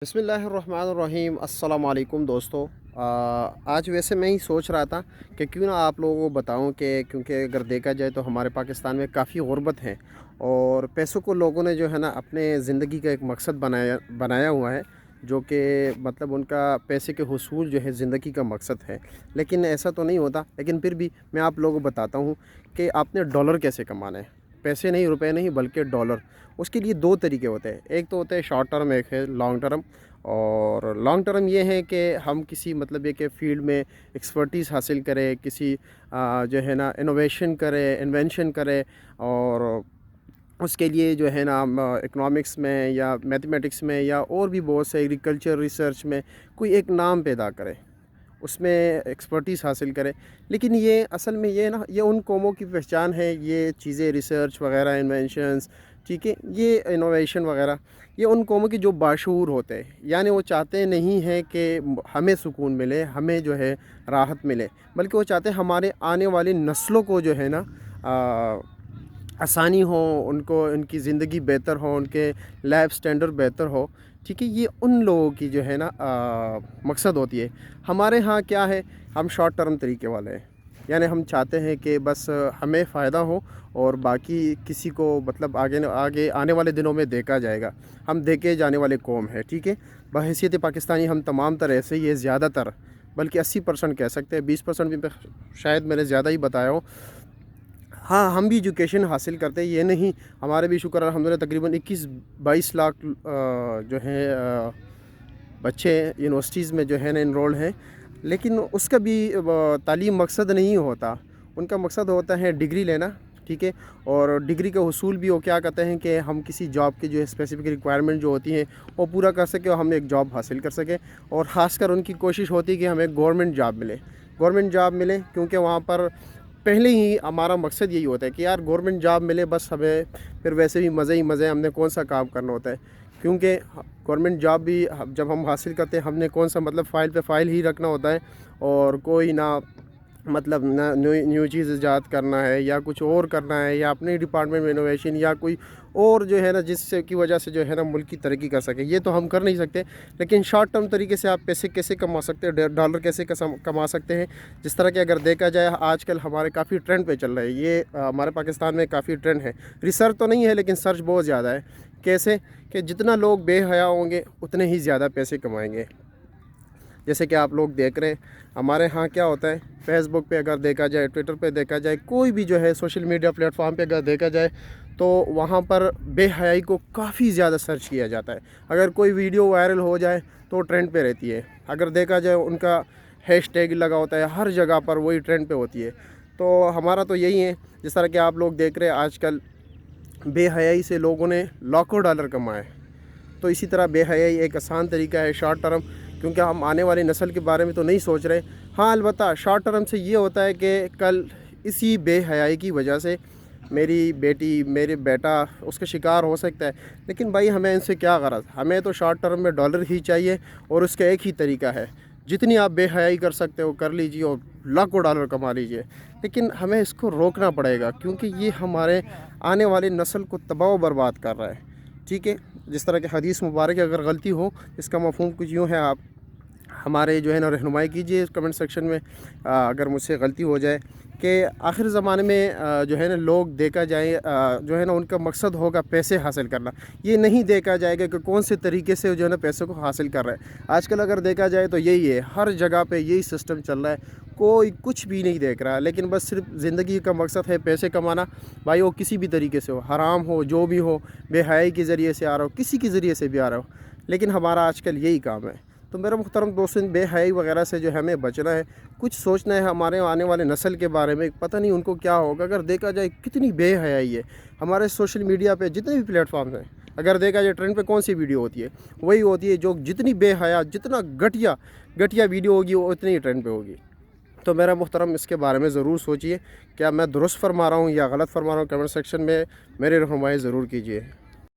बिस्मिल्लाहिर्रहमानिर्रहीम अस्सलाम वालेकुम दोस्तों। आज वैसे मैं ही सोच रहा था कि क्यों ना आप लोगों को बताऊं कि क्योंकि अगर देखा जाए तो हमारे पाकिस्तान में काफ़ी गुर्बत है और पैसों को लोगों ने जो है ना अपने ज़िंदगी का एक मकसद बनाया बनाया हुआ है, जो कि मतलब उनका पैसे के हुसूल जो है ज़िंदगी का मकसद है। लेकिन ऐसा तो नहीं होता, लेकिन फिर भी मैं आप लोगों को बताता हूँ कि आपने डॉलर कैसे कमाना है। पैसे नहीं, रुपए नहीं, बल्कि डॉलर। उसके लिए दो तरीके होते हैं, एक तो होता है शॉर्ट टर्म, एक है लॉन्ग टर्म। और लॉन्ग टर्म ये है कि हम किसी मतलब ये कि फ़ील्ड में एक्सपर्टीज़ हासिल करें, किसी जो है ना इनोवेशन करें, इन्वेंशन करें, और उसके लिए जो है ना हम इकोनॉमिक्स में या मैथमेटिक्स में या और भी बहुत से एग्रीकल्चर रिसर्च में कोई एक नाम पैदा करें, उसमें एक्सपर्टीज़ हासिल करें। लेकिन ये असल में ये ना, ये उन कौमों की पहचान है, ये चीज़ें रिसर्च वगैरह, इन्वेंशंस, ठीक है, ये इनोवेशन वगैरह, ये उन कौमों की जो बाशऊर होते हैं। यानी वो चाहते नहीं हैं कि हमें सुकून मिले, हमें जो है राहत मिले, बल्कि वो चाहते हैं हमारे आने वाली नस्लों को जो है ना आसानी हो, उनको उनकी ज़िंदगी बेहतर हो, उनके लाइफ स्टैंडर्ड बेहतर हो। ठीक है, ये उन लोगों की जो है ना मकसद होती है। हमारे यहाँ क्या है, हम शॉर्ट टर्म तरीके वाले हैं। यानी हम चाहते हैं कि बस हमें फ़ायदा हो और बाकी किसी को मतलब आगे आगे आने वाले दिनों में देखा जाएगा। हम देखे जाने वाले कौम है, ठीक है। बहैसियत पाकिस्तानी हम तमाम तरह ऐसे ही है, ज़्यादातर बल्कि 80% कह सकते हैं, 20% भी शायद मैंने ज़्यादा ही बताया हो। हाँ, हम भी एजुकेशन हासिल करते हैं, ये नहीं। हमारे भी शुक्र अल्हम्दुलिल्लाह तकरीबन 21-22 लाख जो हैं बच्चे यूनिवर्सिटीज़ में जो है ना इनरोल्ड हैं। लेकिन उसका भी तालीम मकसद नहीं होता, उनका मकसद होता है डिग्री लेना, ठीक है। और डिग्री का हुसूल भी वो क्या कहते हैं कि हम किसी जॉब की जो है स्पेसिफ़िक रिक्वायरमेंट जो होती हैं वो पूरा कर सकें और हम एक जॉब हासिल कर सकें। और ख़ासकर उनकी कोशिश होती है कि हमें गवर्नमेंट जॉब मिले, गवर्नमेंट जॉब मिले, क्योंकि वहाँ पर पहले ही हमारा मकसद यही होता है कि यार गवर्नमेंट जॉब मिले, बस हमें फिर वैसे भी मज़े ही मज़े, हमने कौन सा काम करना होता है। क्योंकि गवर्नमेंट जॉब भी जब हम हासिल करते हैं, हमने कौन सा मतलब फ़ाइल पे फ़ाइल ही रखना होता है, और कोई ना मतलब ना न्यू चीज़ ईजाद करना है या कुछ और करना है, या अपने डिपार्टमेंट में इनोवेशन या कोई और जो है ना जिससे की वजह से जो है ना मुल्क की तरक्की कर सके, ये तो हम कर नहीं सकते। लेकिन शॉर्ट टर्म तरीके से आप पैसे कैसे कमा सकते हैं, डॉलर कैसे कमा सकते हैं। जिस तरह के अगर देखा जाए आजकल हमारे काफ़ी ट्रेंड पे चल रहा है, ये हमारे पाकिस्तान में काफ़ी ट्रेंड है। रिसर्च तो नहीं है लेकिन सर्च बहुत ज़्यादा है। कैसे कि जितना लोग बेहया होंगे उतने ही ज़्यादा पैसे कमाएंगे। जैसे कि आप लोग देख रहे हैं हमारे यहाँ क्या होता है, फेसबुक पे अगर देखा जाए, ट्विटर पे देखा जाए, कोई भी जो है सोशल मीडिया प्लेटफॉर्म पे अगर देखा जाए, तो वहाँ पर बेहयाई को काफ़ी ज़्यादा सर्च किया जाता है। अगर कोई वीडियो वायरल हो जाए तो ट्रेंड पे रहती है। अगर देखा जाए उनका हैशटैग लगा होता है, हर जगह पर वही ट्रेंड पे होती है। तो हमारा तो यही है, जिस तरह के आप लोग देख रहे हैं आजकल बेहयाई से लोगों ने लाखों डॉलर कमाए। तो इसी तरह बेहयाई एक आसान तरीका है शॉर्ट टर्म, क्योंकि हम आने वाली नस्ल के बारे में तो नहीं सोच रहे। हाँ, अलबत्ता शॉर्ट टर्म से ये होता है कि कल इसी बेहयाई की वजह से मेरी बेटी, मेरे बेटा उसका शिकार हो सकता है। लेकिन भाई हमें इनसे क्या गरज, हमें तो शॉर्ट टर्म में डॉलर ही चाहिए, और उसका एक ही तरीका है, जितनी आप बेहयाई कर सकते हो कर लीजिए और लाखों डॉलर कमा लीजिए। लेकिन हमें इसको रोकना पड़ेगा, क्योंकि ये हमारे आने वाली नस्ल को तबाह बर्बाद कर रहा है, ठीक है। जिस तरह के हदीस मुबारक अगर गलती हो, इसका मफ़हूम कुछ यूँ है, आप हमारे जो है ना रहनुमाई कीजिए कमेंट सेक्शन में। अगर मुझसे गलती हो जाए कि आखिर ज़माने में जो है ना लोग देखा जाए जो है ना उनका मकसद होगा पैसे हासिल करना, ये नहीं देखा जाएगा कि कौन से तरीके से जो है ना पैसों को हासिल कर रहा है। आजकल अगर देखा जाए तो यही है, हर जगह पे यही सिस्टम चल रहा है, कोई कुछ भी नहीं देख रहा, लेकिन बस सिर्फ ज़िंदगी का मकसद है पैसे कमाना। भाई वो किसी भी तरीके से हो, हराम हो, जो भी हो, बेहयाई के ज़रिए से आ रहा हो, किसी के ज़रिए से भी आ रहा हो, लेकिन हमारा आजकल यही काम है। तो मेरा मुहतरम दोस्तों, बेहयाई वगैरह से जो है हमें बचना है, कुछ सोचना है हमारे आने वाले नस्ल के बारे में। पता नहीं उनको क्या होगा। अगर देखा जाए कितनी बेहयाई है हमारे सोशल मीडिया पे, जितने भी प्लेटफॉर्म हैं, अगर देखा जाए ट्रेंड पे कौन सी वीडियो होती है, वही होती है जो जितनी बेहया, जितना घटिया घटिया वीडियो होगी वो उतनी ही ट्रेंड पे होगी। तो मेरा मुहतरम इसके बारे में ज़रूर सोचिए, क्या मैं दुरुस्त फरमा रहा हूँ या गलत फरमा रहा हूँ, कमेंट सेक्शन में मेरी रहनुमाई ज़रूर कीजिए।